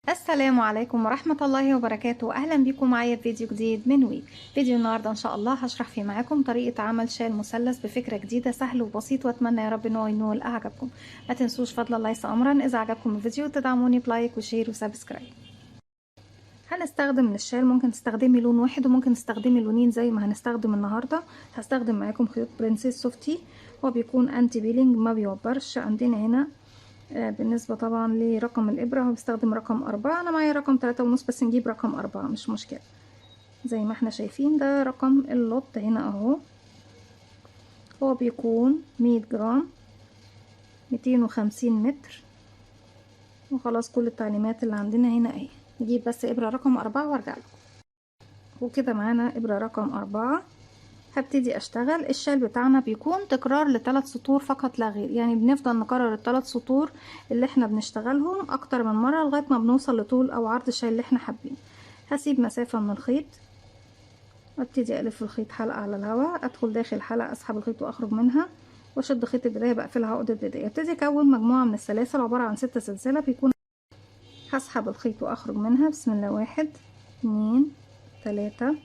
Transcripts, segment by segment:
السلام عليكم ورحمة الله وبركاته. أهلا بكم معايا في فيديو جديد من وي. فيديو النهاردة إن شاء الله هشرح فيه معاكم طريقة عمل شال مثلث بفكرة جديدة سهل وبسيط، وأتمنى يا رب إن هو ينول إعجابكم. ما تنسوش فضل الله ليس أمرا إذا عجبكم الفيديو تدعموني بلايك وشير وسبسكرايب. هنستخدم من الشال ممكن تستخدمي لون واحد وممكن تستخدمي لونين زي ما هنستخدم النهاردة. هستخدم معاكم خيوط برنسيس سوفتي، هو بيكون انتي بيلينج ما بيوبرش. عندنا هنا بالنسبة طبعا لرقم الإبرة هو بيستخدم رقم 4، أنا معايا رقم 3.5 بس نجيب رقم 4 مش مشكلة. زي ما احنا شايفين ده رقم اللوت هنا اهو، هو بيكون 100 جرام 250 متر. وخلاص كل التعليمات اللي عندنا هنا اهي. نجيب بس إبرة رقم 4 وارجع لكم. وكده معانا إبرة رقم 4. هبتدي اشتغل. الشال بتاعنا بيكون تكرار ل3 سطور فقط لا غير، يعني بنفضل نكرر ال3 سطور اللي احنا بنشتغلهم اكتر من مرة لغاية ما بنوصل لطول او عرض الشال اللي احنا حابين. هسيب مسافة من الخيط وابتدي الف الخيط حلقة على الهواء، ادخل داخل حلقة اسحب الخيط واخرج منها واشد خيط البداية بقفلها عقدة بداية. ابتدي اكون مجموعة من السلاسل عبارة عن 6 سلسلة. بيكون هسحب الخيط واخرج منها. بسم الله. 1 2 3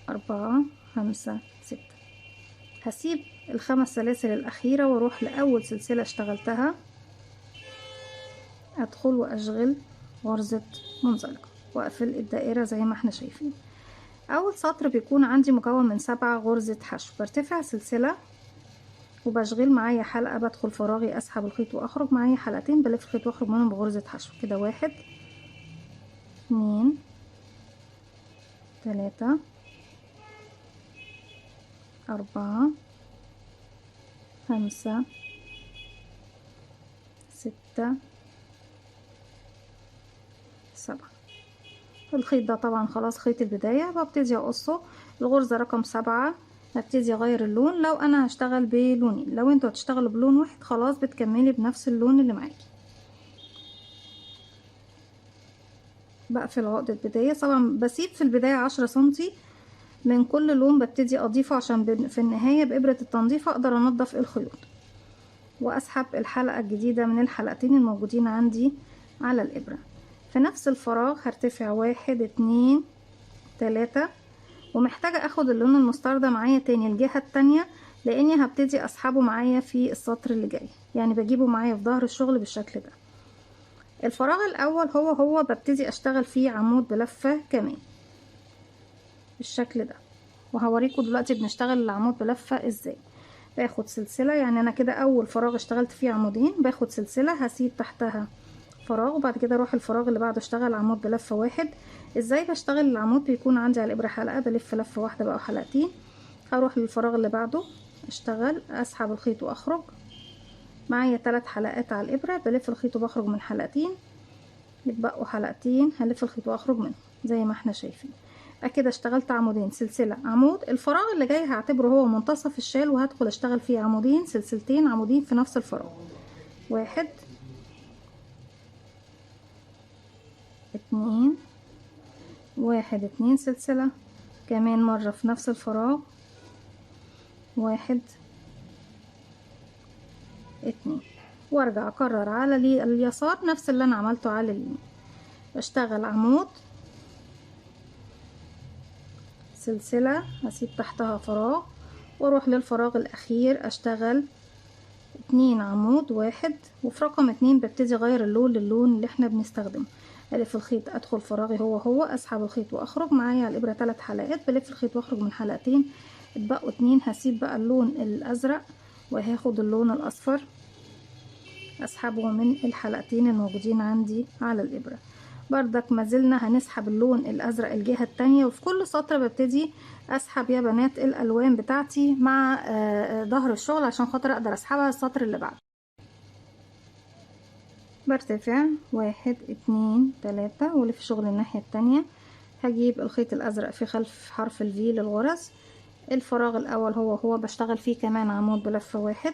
4 5 6. هسيب ال5 سلاسل الاخيرة واروح لاول سلسلة اشتغلتها، ادخل واشغل غرزة منزلقة واقفل الدائرة زي ما احنا شايفين. اول سطر بيكون عندي مكون من 7 غرزة حشو. برتفع سلسلة وبشغل معايا حلقة، بدخل فراغي اسحب الخيط واخرج معايا حلقتين، بلف الخيط واخرج منهم بغرزة حشو. كده 1 2 3 4 5 6 7. الخيط ده طبعا خلاص خيط البداية، ببتدي اقصه. الغرزة رقم 7 هبتدي اغير اللون. لو انا هشتغل بلونين، لو انتوا هتشتغلوا بلون واحد خلاص بتكملي بنفس اللون اللي معاكي. بقفل عقدة بداية. طبعا بسيب في البداية 10 سنتي من كل لون ببتدي اضيفه، عشان في النهاية بإبرة التنظيف اقدر انضف الخيوط. واسحب الحلقة الجديدة من الحلقتين الموجودين عندي على الإبرة. في نفس الفراغ هرتفع 1 2 3، ومحتاجة اخد اللون المستردة معايا تاني الجهة التانية، لاني هبتدي اسحبه معايا في السطر اللي جاي، يعني بجيبه معايا في ظهر الشغل بالشكل ده. الفراغ الاول هو ببتدي اشتغل فيه عمود بلفة كمان بالشكل ده، وهوريكم دلوقتي بنشتغل العمود بلفة ازاي. باخد سلسلة، يعني انا كده اول فراغ اشتغلت فيه عمودين، باخد سلسلة هسيب تحتها فراغ، وبعد كده اروح الفراغ اللي بعده اشتغل عمود بلفة واحد. ازاي بشتغل العمود؟ بيكون عندي على الابرة حلقة، بلف لفة واحدة بقى حلقتين، هروح للفراغ اللي بعده اشتغل، اسحب الخيط واخرج معايا 3 حلقات على الابرة، بلف الخيط وبخرج من حلقتين، يتبقوا حلقتين هلف الخيط واخرج منهم زي ما احنا شايفين. كده اشتغلت عمودين سلسلة عمود. الفراغ اللي جاي هعتبره هو منتصف الشال، وهدخل اشتغل فيه عمودين سلسلتين عمودين في نفس الفراغ. 1 2 1 2 سلسلة كمان مرة في نفس الفراغ. 1 2، وارجع اكرر على اليسار نفس اللي انا عملته على اليمين. بشتغل عمود سلسلة هسيب تحتها فراغ، واروح للفراغ الاخير اشتغل 2 عمود 1، وفي رقم 2 ببتدي اغير اللون للون اللي احنا بنستخدمه. الف الخيط ادخل فراغي هو اسحب الخيط واخرج معايا على الابرة 3 حلقات، بلف الخيط واخرج من حلقتين، اتبقوا 2. هسيب بقى اللون الازرق وهاخد اللون الاصفر اسحبه من الحلقتين الموجودين عندي على الابرة. بردك ما زلنا هنسحب اللون الازرق الجهة التانية، وفي كل سطر ببتدي اسحب يا بنات الالوان بتاعتي مع ظهر الشغل عشان خاطر اقدر اسحبها السطر اللي بعده. برتفع 1 2 3 ولف شغل الناحية التانية. هجيب الخيط الازرق في خلف حرف الفي للغرز. الفراغ الاول هو بشتغل فيه كمان عمود بلفة 1.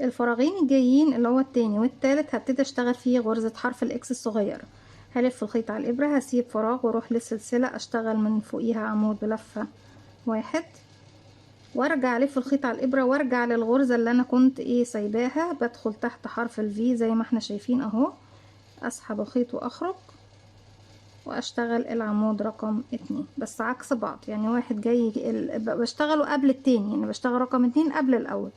الفراغين الجايين اللي هو التاني والتالت هبتدي اشتغل فيه غرزة حرف الاكس الصغيرة. هلف الخيط على الابرة، هسيب فراغ واروح للسلسلة اشتغل من فوقيها عمود بلفة 1. وارجع الف الخيط على الابره وارجع للغرزه اللي انا كنت سايباها. بدخل تحت حرف الفي زي ما احنا شايفين اهو، اسحب الخيط واخرج واشتغل العمود رقم 2 بس عكس بعض، يعني واحد جاي بشتغله قبل التاني، يعني بشتغل رقم 2 قبل الاول.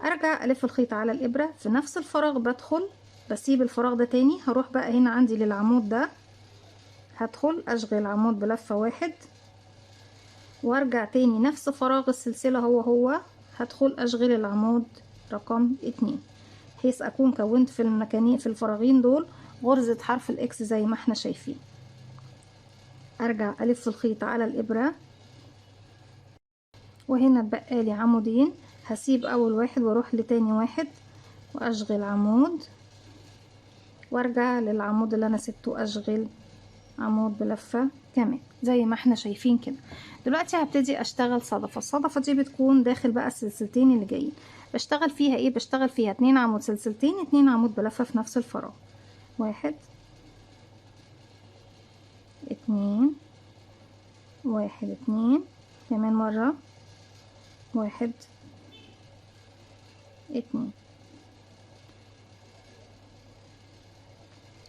ارجع الف الخيط على الابره في نفس الفراغ، بدخل بسيب الفراغ ده تاني، هروح بقى هنا عندي للعمود ده، هدخل اشغل العمود بلفه واحد وارجع تاني نفس فراغ السلسله هو هدخل اشغل العمود رقم 2 بحيث اكون كونت في المكانين في الفراغين دول غرزه حرف الاكس زي ما احنا شايفين. ارجع الف الخيط على الابره وهنا اتبقى لي عمودين، هسيب اول واحد واروح لتاني واحد واشغل عمود وارجع للعمود اللي انا سبته اشغل عمود بلفة كمان زي ما احنا شايفين كده. دلوقتي هبتدي اشتغل صدفة. الصدفة دي بتكون داخل بقى السلسلتين اللي جايين. بشتغل فيها بشتغل فيها 2 عمود سلسلتين، 2 عمود بلفة في نفس الفراغ، 1 2 1 2 كمان مرة 1 2.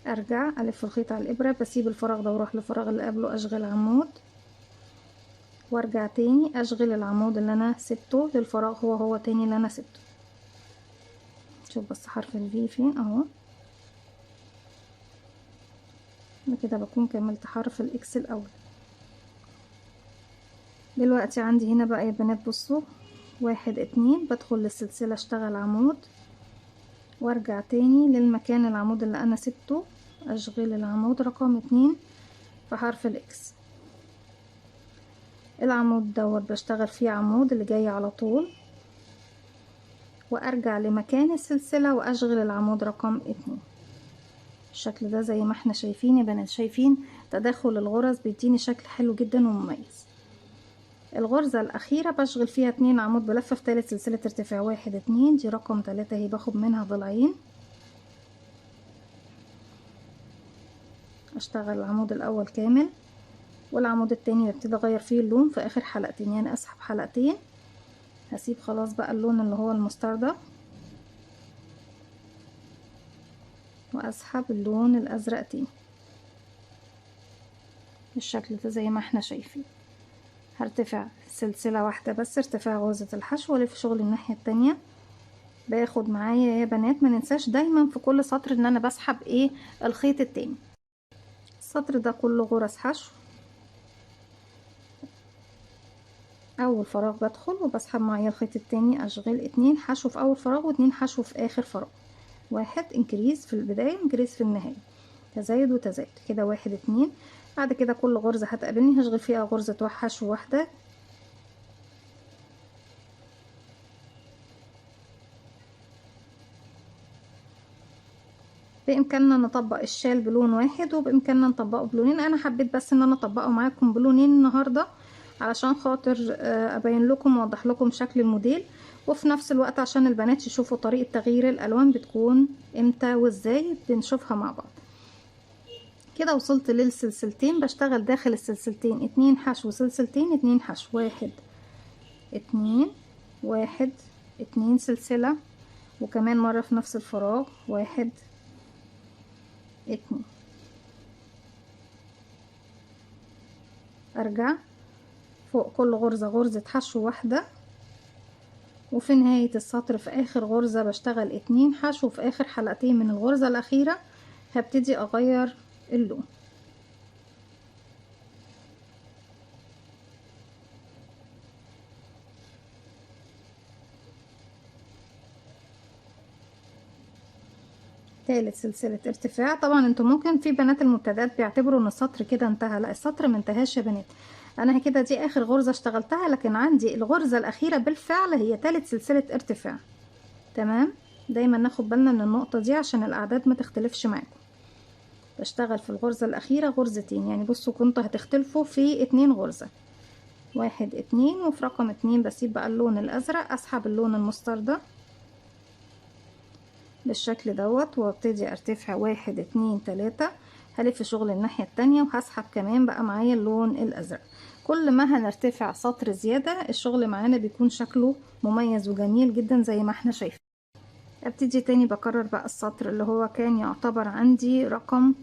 ارجع الف الخيط على الابره، بسيب الفراغ ده واروح للفراغ اللي قبله اشغل عمود وارجع تاني اشغل العمود اللي انا سبته للفراغ هو تاني اللي انا سبته. شوف بس حرف الفي فين اهو، انا كده بكون كملت حرف الاكس الاول. دلوقتي عندي هنا بقى يا بنات بصوا 1 2 بدخل للسلسله اشتغل عمود وارجع تاني للمكان العمود اللي انا سبته اشغل العمود رقم 2 في حرف الاكس. العمود دوت بشتغل فيه عمود اللي جاي على طول وارجع لمكان السلسلة واشغل العمود رقم 2 الشكل ده زي ما احنا شايفين يا بنات. شايفين تداخل الغرز بيديني شكل حلو جدا ومميز. الغرزة الاخيرة بشغل فيها 2 عمود بلفة في ثالث سلسلة ارتفاع 1 2 دي رقم 3 اهي، باخد منها ضلعين اشتغل العمود الاول كامل والعمود التاني ببتدي اغير فيه اللون في اخر حلقتين، يعني اسحب حلقتين هسيب خلاص بقى اللون اللي هو المستردة واسحب اللون الازرق تاني بالشكل ده زي ما احنا شايفين. هرتفع سلسلة واحدة بس ارتفاع غرزة الحشو والف شغل الناحية التانية. باخد معايا يا بنات ما ننساش دايما في كل سطر ان انا بسحب الخيط التاني. السطر ده كله غرز حشو، اول فراغ بدخل وبسحب معايا الخيط التاني اشغل 2 حشو في اول فراغ و2 حشو في اخر فراغ، 1 انكريز في البداية انكريز في النهاية، تزايد وتزايد كده 1 2. بعد كده كل غرزة هتقابلني هشغل فيها غرزة حشو واحدة بامكاننا نطبق الشال بلون واحد وبامكاننا نطبقه بلونين. انا حبيت بس ان انا اطبقه معاكم بلونين النهارده علشان خاطر ابين لكم واوضح لكم شكل الموديل، وفي نفس الوقت عشان البنات يشوفوا طريقة تغيير الالوان بتكون امتى وازاي بنشوفها مع بعض. كده وصلت للسلسلتين، بشتغل داخل السلسلتين 2 حشو سلسلتين 2 حشو 1 2 1 2 سلسلة وكمان مرة في نفس الفراغ 1 2. ارجع فوق كل غرزة غرزة حشو واحدة وفي نهاية السطر في اخر غرزة بشتغل 2 حشو في اخر حلقتين من الغرزة الاخيرة هبتدي اغير اللون. ثالث سلسلة ارتفاع. طبعا انتوا ممكن في بنات المبتدئات بيعتبروا ان السطر كده انتهى، لا السطر ما انتهاش يا بنات. انا كده دي اخر غرزة اشتغلتها، لكن عندي الغرزة الاخيرة بالفعل هي ثالث سلسلة ارتفاع. تمام، دايما ناخد بالنا من النقطة دي عشان الاعداد ما تختلفش معاكم. بشتغل في الغرزة الاخيرة غرزتين، يعني بصوا كنتوا هتختلفوا في 2 غرزة 1 2 وفي رقم 2 بسيب بقى اللون الازرق اسحب اللون المستردة بالشكل دوت وابتدي ارتفع 1 2 3 هلف شغل الناحية التانية وهسحب كمان بقى معايا اللون الازرق. كل ما هنرتفع سطر زيادة الشغل معانا بيكون شكله مميز وجميل جدا زي ما احنا شايفين. ابتدي تاني بكرر بقى السطر اللي هو كان يعتبر عندي رقم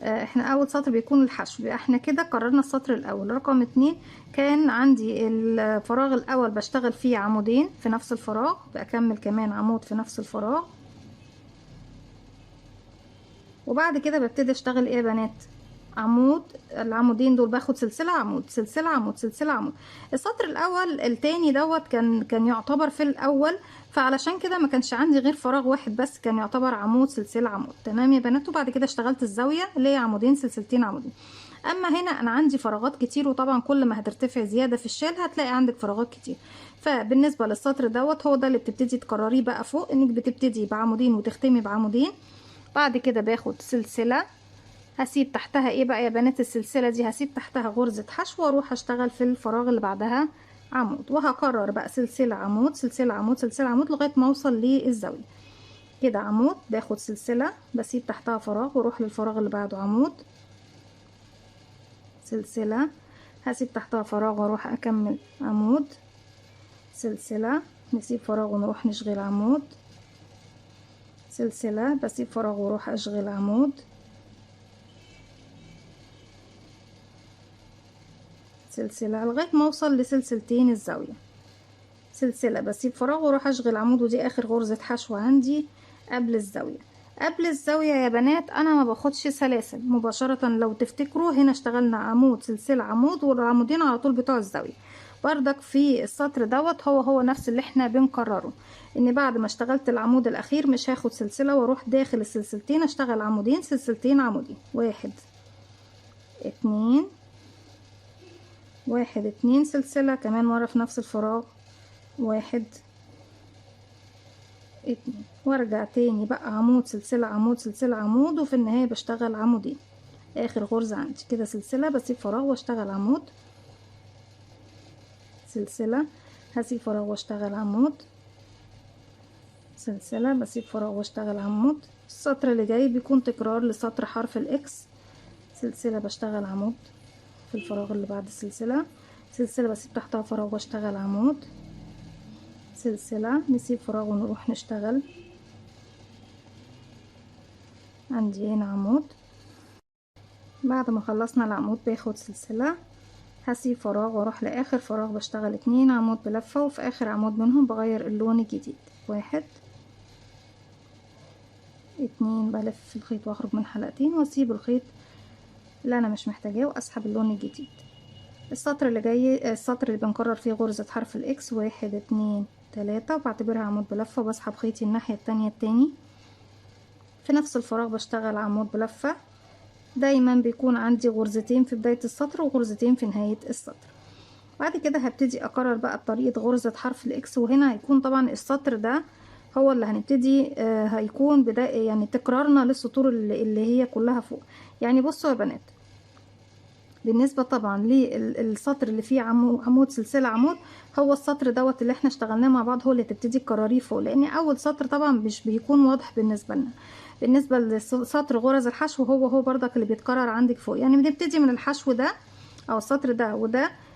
احنا اول سطر بيكون الحشو، يبقى احنا كده كررنا السطر الاول. رقم 2 كان عندي الفراغ الاول بشتغل فيه عمودين في نفس الفراغ، بكمل كمان عمود في نفس الفراغ، وبعد كده ببتدي اشتغل ايه يا بنات؟ عمود. العمودين دول باخد سلسله عمود سلسله عمود سلسله عمود. السطر الاول التاني دوت كان يعتبر في الاول، فعلشان كده ما كانش عندي غير فراغ واحد بس، كان يعتبر عمود سلسله عمود. تمام يا بنات؟ وبعد كده اشتغلت الزاويه اللي هي عمودين سلسلتين عمودين. اما هنا انا عندي فراغات كتير، وطبعا كل ما هترتفع زياده في الشال هتلاقي عندك فراغات كتير. فبالنسبه للسطر دوت هو ده اللي بتبتدي تكرريه بقى فوق، انك بتبتدي بعمودين وتختمي بعمودين. بعد كده باخد سلسله، هسيب تحتها ايه بقى يا بنات؟ السلسله دي هسيب تحتها غرزه حشو واروح اشتغل في الفراغ اللي بعدها عمود، وهكرر بقى سلسله عمود سلسله عمود سلسله عمود لغايه ما اوصل للزاويه. كده عمود، باخد سلسله بسيب تحتها فراغ واروح للفراغ اللي بعده عمود سلسله، هسيب تحتها فراغ واروح اكمل عمود سلسله، نسيب فراغ ونروح نشغل عمود سلسله، بسيب فراغ واروح اشغل عمود سلسله لغايه ما اوصل لسلسلتين الزاويه. سلسله بسيب فراغ واروح اشغل عمود، ودي اخر غرزه حشو عندي قبل الزاويه. قبل الزاويه يا بنات انا ما باخدش سلاسل مباشره، لو تفتكروا هنا اشتغلنا عمود سلسله عمود والعمودين على طول بتوع الزاويه. بردك في السطر دوت هو نفس اللي احنا بنكرره، ان بعد ما اشتغلت العمود الاخير مش هاخد سلسله واروح داخل السلسلتين، اشتغل عمودين سلسلتين عمودين، واحد اتنين واحد اتنين سلسله كمان مره في نفس الفراغ، واحد اتنين، وارجع تاني بقى عمود سلسلة عمود سلسلة عمود، وفي النهاية بشتغل عمودين. اخر غرزة عندي كده سلسلة بسيب فراغ واشتغل عمود سلسلة، هسيب فراغ واشتغل عمود سلسلة، بسيب فراغ واشتغل عمود. السطر اللي جاي بيكون تكرار لسطر حرف الاكس، سلسلة بشتغل عمود في الفراغ اللي بعد السلسلة، سلسلة بسيب تحتها فراغ واشتغل عمود سلسلة، نسيب فراغ ونروح نشتغل. عندي هنا عمود، بعد ما خلصنا العمود باخد سلسلة، هسيب فراغ واروح لاخر فراغ بشتغل اتنين عمود بلفة، وفي اخر عمود منهم بغير اللون الجديد، واحد اتنين، بلف الخيط واخرج من حلقتين واسيب الخيط اللي انا مش محتاجاه واسحب اللون الجديد. السطر اللي جاي السطر اللي بنكرر فيه غرزة حرف الاكس، واحد اتنين تلاتة، وبعتبرها عمود بلفة وبسحب خيطي الناحية التانية التاني. في نفس الفراغ بشتغل عمود بلفة، دايما بيكون عندي غرزتين في بداية السطر وغرزتين في نهاية السطر. بعد كده هبتدي اكرر بقى بطريقة غرزة حرف الاكس، وهنا هيكون طبعا السطر ده هو اللي هنبتدي هيكون بداية يعني تكرارنا للسطور اللي هي كلها فوق. يعني بصوا يا بنات، بالنسبة طبعا للسطر اللي فيه عمود سلسلة عمود، هو السطر دوت اللي احنا اشتغلناه مع بعض هو اللي تبتدي تكرريه فوق، لان اول سطر طبعا مش بيكون واضح بالنسبة لنا. بالنسبة لسطر غرز الحشو هو برضك اللي بيتكرر عندك فوق، يعني بنبتدي من الحشو ده او السطر ده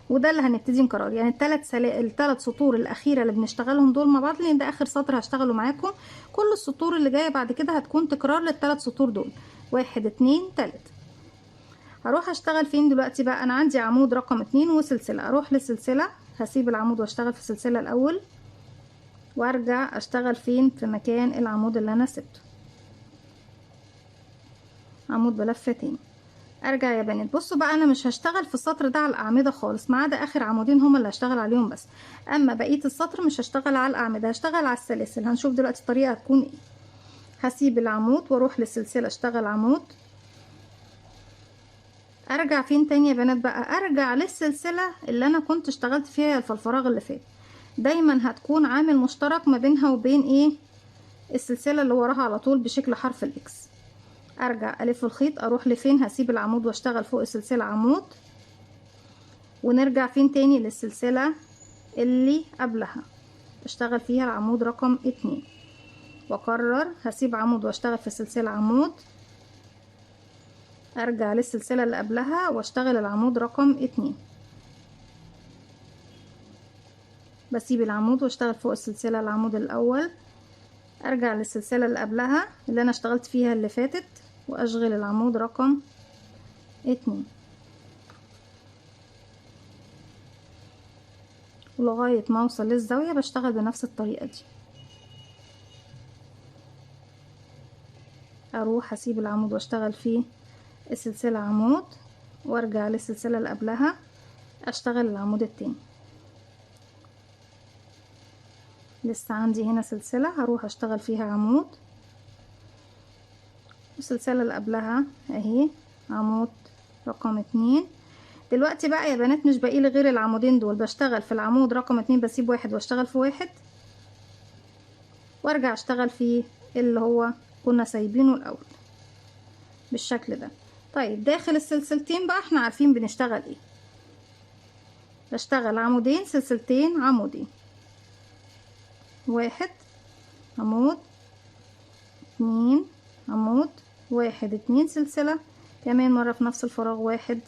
وده اللي هنبتدي نكرر، يعني الثلاث سطور الاخيره اللي بنشتغلهم دول مع بعض، لان ده اخر سطر هشتغله معاكم. كل السطور اللي جايه بعد كده هتكون تكرار للثلاث سطور دول، واحد اتنين تلاتة. هروح اشتغل فين دلوقتي بقى؟ انا عندي عمود رقم اتنين وسلسله، اروح للسلسله، هسيب العمود واشتغل في السلسله الاول، وارجع اشتغل فين؟ في مكان العمود اللي انا سبته، عمود بلفه تاني. ارجع يا بنات، بصوا بقى انا مش هشتغل في السطر ده على الاعمده خالص، ما عدا اخر عمودين هما اللي هشتغل عليهم بس، اما بقيه السطر مش هشتغل على الاعمده، هشتغل على السلاسل. هنشوف دلوقتي الطريقه هتكون ايه. هسيب العمود واروح للسلسله اشتغل عمود، ارجع فين تاني يا بنات بقى؟ ارجع للسلسله اللي انا كنت اشتغلت فيها في الفراغ اللي فات. دايما هتكون عامل مشترك ما بينها وبين ايه؟ السلسله اللي وراها على طول بشكل حرف الاكس. ارجع الف الخيط، اروح لفين؟ هسيب العمود واشتغل فوق السلسله عمود، ونرجع فين تاني؟ للسلسله اللي قبلها اشتغل فيها العمود رقم اتنين، واكرر هسيب عمود واشتغل في السلسله عمود، ارجع للسلسله اللي قبلها واشتغل العمود رقم اتنين، بسيب العمود واشتغل فوق السلسلة العمود الاول، ارجع للسلسلة اللي قبلها اللي انا اشتغلت فيها اللي فاتت واشغل العمود رقم 2 ولغاية ما اوصل للزاوية بشتغل بنفس الطريقة دي. اروح اسيب العمود واشتغل فيه السلسلة عمود وارجع للسلسلة اللي قبلها اشتغل العمود التاني. لسه عندي هنا سلسلة هروح اشتغل فيها عمود، السلسلة اللي قبلها اهي عمود رقم 2. دلوقتي بقى يا بنات مش باقي لي غير العمودين دول، بشتغل في العمود رقم 2 بسيب واحد واشتغل في واحد وارجع اشتغل في اللي هو كنا سايبينه الاول بالشكل ده. طيب داخل السلسلتين بقى احنا عارفين بنشتغل ايه، بشتغل عمودين سلسلتين عمودين، واحد عمود 2 عمود 1 2 سلسلة، كمان مرة في نفس الفراغ 1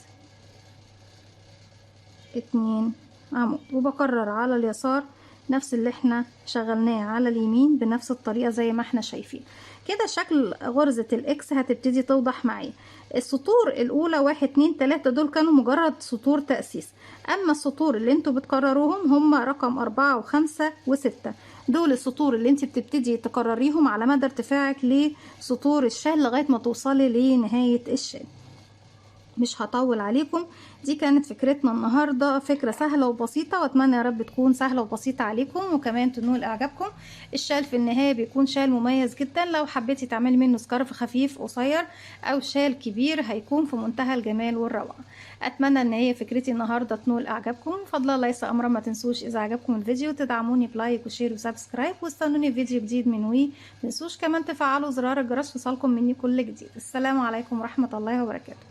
2 عمود، وبكرر على اليسار نفس اللي احنا شغلناه على اليمين بنفس الطريقة زي ما احنا شايفين كده. شكل غرزة الاكس هتبتدي توضح معايا. السطور الاولى 1 2 3 دول كانوا مجرد سطور تأسيس، اما السطور اللي انتوا بتكرروهم هم رقم 4 و5 و6، دول السطور اللي انت بتبتدي تكرريهم على مدى ارتفاعك لسطور الشال لغاية ما توصلي لنهاية الشال. مش هطول عليكم، دي كانت فكرتنا النهاردة، فكرة سهلة وبسيطة واتمنى يا رب تكون سهلة وبسيطة عليكم وكمان تنول اعجابكم. الشال في النهاية بيكون شال مميز جدا، لو حبيتي تعملي منه سكارف خفيف قصير او شال كبير هيكون في منتهى الجمال والروعة. اتمنى ان هي فكرتي النهاردة تنول اعجابكم، فضلا ليس امرا ما تنسوش اذا عجبكم الفيديو تدعموني بلايك وشير وسبسكرايب، واستنوني في فيديو جديد من وي. متنسوش كمان تفعلوا زرار الجرس ليصلكم مني كل جديد. السلام عليكم ورحمة الله وبركاته.